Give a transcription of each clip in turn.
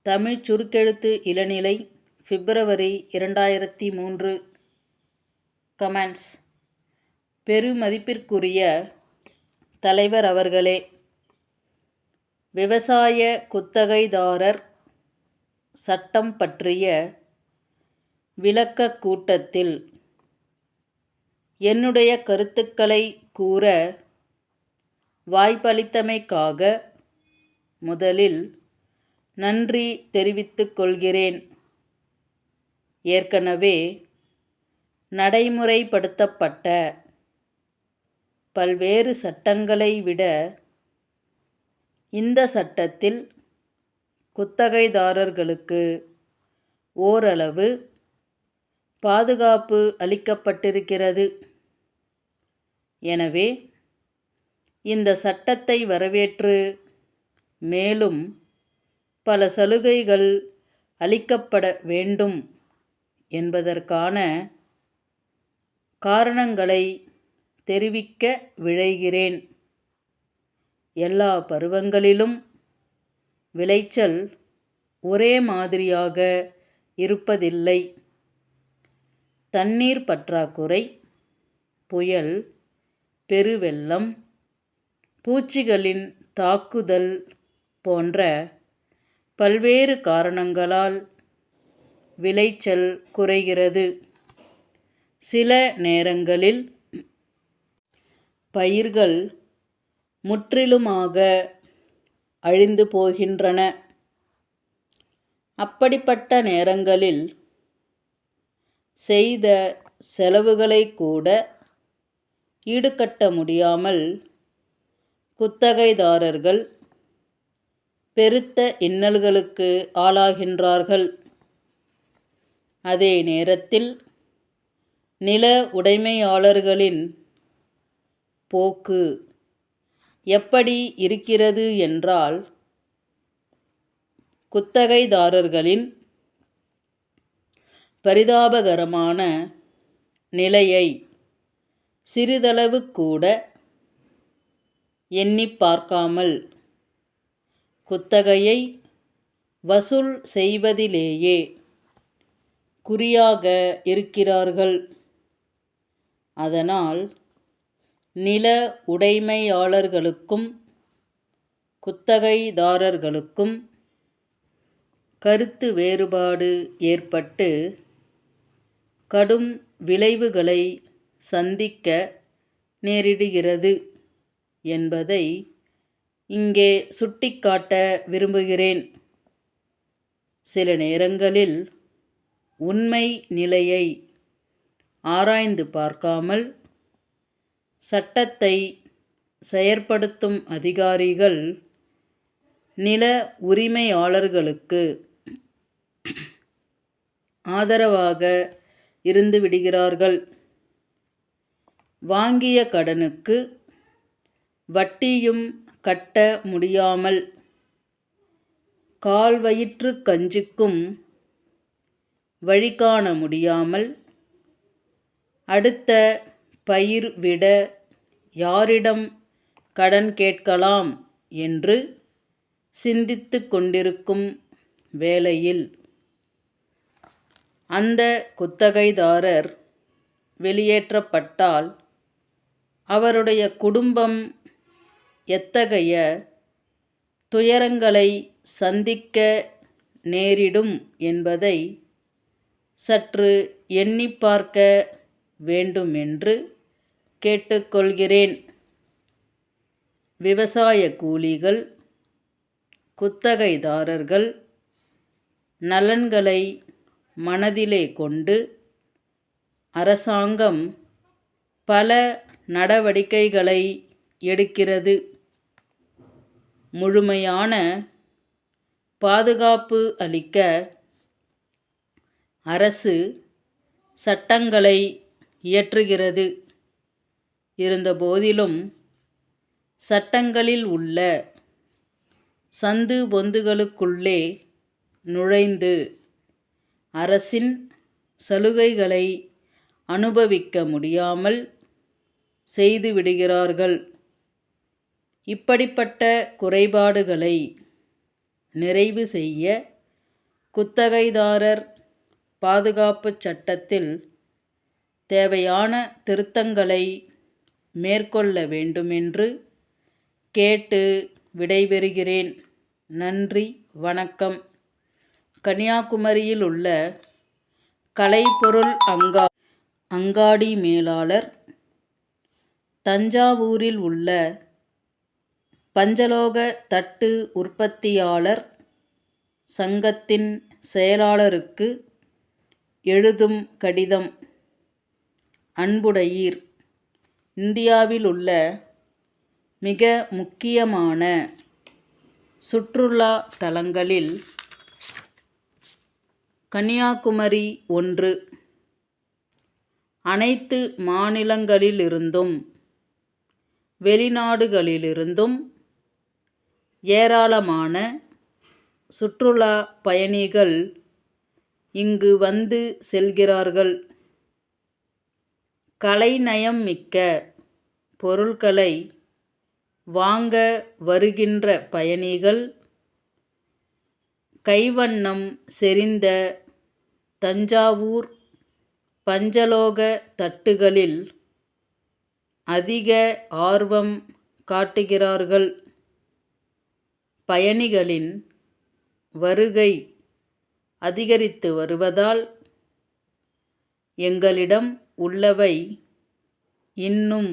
தமிழ்ச் சுருக்கெழுத்து இளநிலை பிப்ரவரி 2003. கமெண்ட்ஸ். பெருமதிப்பிற்குரிய தலைவர் அவர்களே, விவசாய குத்தகைதாரர் சட்டம் பற்றிய விளக்கக் கூட்டத்தில் என்னுடைய கருத்துக்களை கூற வாய்ப்பளித்தமைக்காக முதலில் நன்றி தெரிவித்துக் கொள்கிறேன். ஏற்கனவே நடைமுறைப்படுத்தப்பட்ட பல்வேறு சட்டங்களை விட இந்த சட்டத்தில் குத்தகைதாரர்களுக்கு ஓரளவு பாதுகாப்பு அளிக்கப்பட்டிருக்கிறது. எனவே இந்த சட்டத்தை வரவேற்று மேலும் பல சலுகைகள் அளிக்கப்பட வேண்டும் என்பதற்கான காரணங்களை தெரிவிக்க விழைகிறேன். எல்லா பருவங்களிலும் விளைச்சல் ஒரே மாதிரியாக இருப்பதில்லை. தண்ணீர் பற்றாக்குறை, புயல், பெருவெள்ளம், பூச்சிகளின் தாக்குதல் போன்ற பல்வேறு காரணங்களால் விளைச்சல் குறைகிறது. சில நேரங்களில் பயிர்கள் முற்றிலுமாக அழிந்து போகின்றன. அப்படிப்பட்ட நேரங்களில் செய்த செலவுகளை கூட ஈடுகட்ட முடியாமல் குத்தகைதாரர்கள் பெருத்த இன்னல்களுக்கு ஆளாகின்றார்கள். அதே நேரத்தில் நில உடைமையாளர்களின் போக்கு எப்படி இருக்கிறது என்றால், குத்தகைதாரர்களின் பரிதாபகரமான நிலையை சிறிதளவு கூட எண்ணிப் பார்க்காமல் குத்தகையை வசூல் செய்வதிலேயே குறியாக இருக்கிறார்கள். அதனால் நில உடைமையாளர்களுக்கும் குத்தகைதாரர்களுக்கும் கருத்து வேறுபாடு ஏற்பட்டு கடும் விளைவுகளை சந்திக்க நேரிடுகிறது என்பதை இங்கே சுட்டிக்காட்ட விரும்புகிறேன். சில நேரங்களில் உண்மை நிலையை ஆராய்ந்து பார்க்காமல் சட்டத்தை செயற்படுத்தும் அதிகாரிகள் நில உரிமையாளர்களுக்கு ஆதரவாக இருந்து விடுகிறார்கள். வாங்கிய கடனுக்கு வட்டியும் கட்ட முடியாமல் கால்வயிற்று கஞ்சிக்கும் வழி காண முடியாமல் அடுத்த பயிர் விட யாரிடம் கடன் கேட்கலாம் என்று சிந்தித்து கொண்டிருக்கும் வேளையில் அந்த குத்தகைதாரர் வெளியேற்றப்பட்டால் அவருடைய குடும்பம் எத்தகைய துயரங்களை சந்திக்க நேரிடும் என்பதை சற்று எண்ணி பார்க்க வேண்டுமென்று கேட்டுக்கொள்கிறேன். விவசாய கூலிகள், குத்தகைதாரர்கள் நலன்களை மனதிலே கொண்டு அரசாங்கம் பல நடவடிக்கைகளை எடுக்கிறது. முழுமையான பாதுகாப்பு அளிக்க அரசு சட்டங்களை இயற்றுகிறது. இருந்தபோதிலும் சட்டங்களில் உள்ள சந்து பொந்துகளுக்குள்ளே நுழைந்து அரசின் சலுகைகளை அனுபவிக்க முடியாமல் செய்துவிடுகிறார்கள். இப்படிப்பட்ட குறைபாடுகளை நிறைவு செய்ய குத்தகைதாரர் பாதுகாப்புச் சட்டத்தில் தேவையான திருத்தங்களை மேற்கொள்ள வேண்டுமென்று கேட்டு விடைபெறுகிறேன். நன்றி, வணக்கம். கன்னியாகுமரியில் உள்ள கலைப்பொருள் அங்காடி மேலாளர், தஞ்சாவூரில் உள்ள பஞ்சலோக தட்டு உற்பத்தியாளர் சங்கத்தின் செயலாளருக்கு எழுதும் கடிதம். அன்புடையீர், இந்தியாவில் உள்ள மிக முக்கியமான சுற்றுலா தலங்களில் கன்னியாகுமரி ஒன்று. அனைத்து மாநிலங்களிலிருந்தும் வெளிநாடுகளிலிருந்தும் ஏராளமான சுற்றுலா பயணிகள் இங்கு வந்து செல்கிறார்கள். கலைநயம் மிக்க பொருட்களை வாங்க வருகின்ற பயணிகள் கைவண்ணம் செறிந்த தஞ்சாவூர் பஞ்சலோக தட்டுகளில் அதிக ஆர்வம் காட்டுகிறார்கள். பயணிகளின் வருகை அதிகரித்து வருவதால் எங்களிடம் உள்ளவை இன்னும்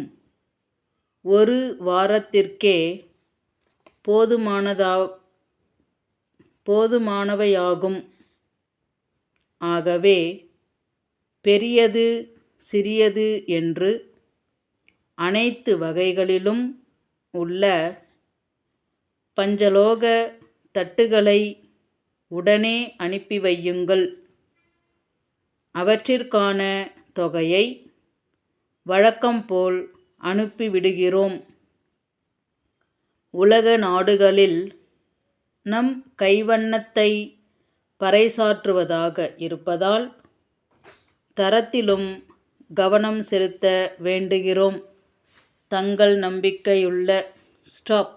ஒரு வாரத்திற்கே போதுமானவையாகும். ஆகவே பெரியது சிறியது என்று அனைத்து வகைகளிலும் உள்ள பஞ்சலோக தட்டுகளை உடனே அனுப்பி வையுங்கள். அவற்றிற்கான தொகையை வழக்கம்போல் அனுப்பிவிடுகிறோம். உலக நாடுகளில் நம் கைவண்ணத்தை பறைசாற்றுவதாக இருப்பதால் தரத்திலும் கவனம் செலுத்த வேண்டுகிறோம். தங்கள் நம்பிக்கையுள்ள ஸ்டாப்.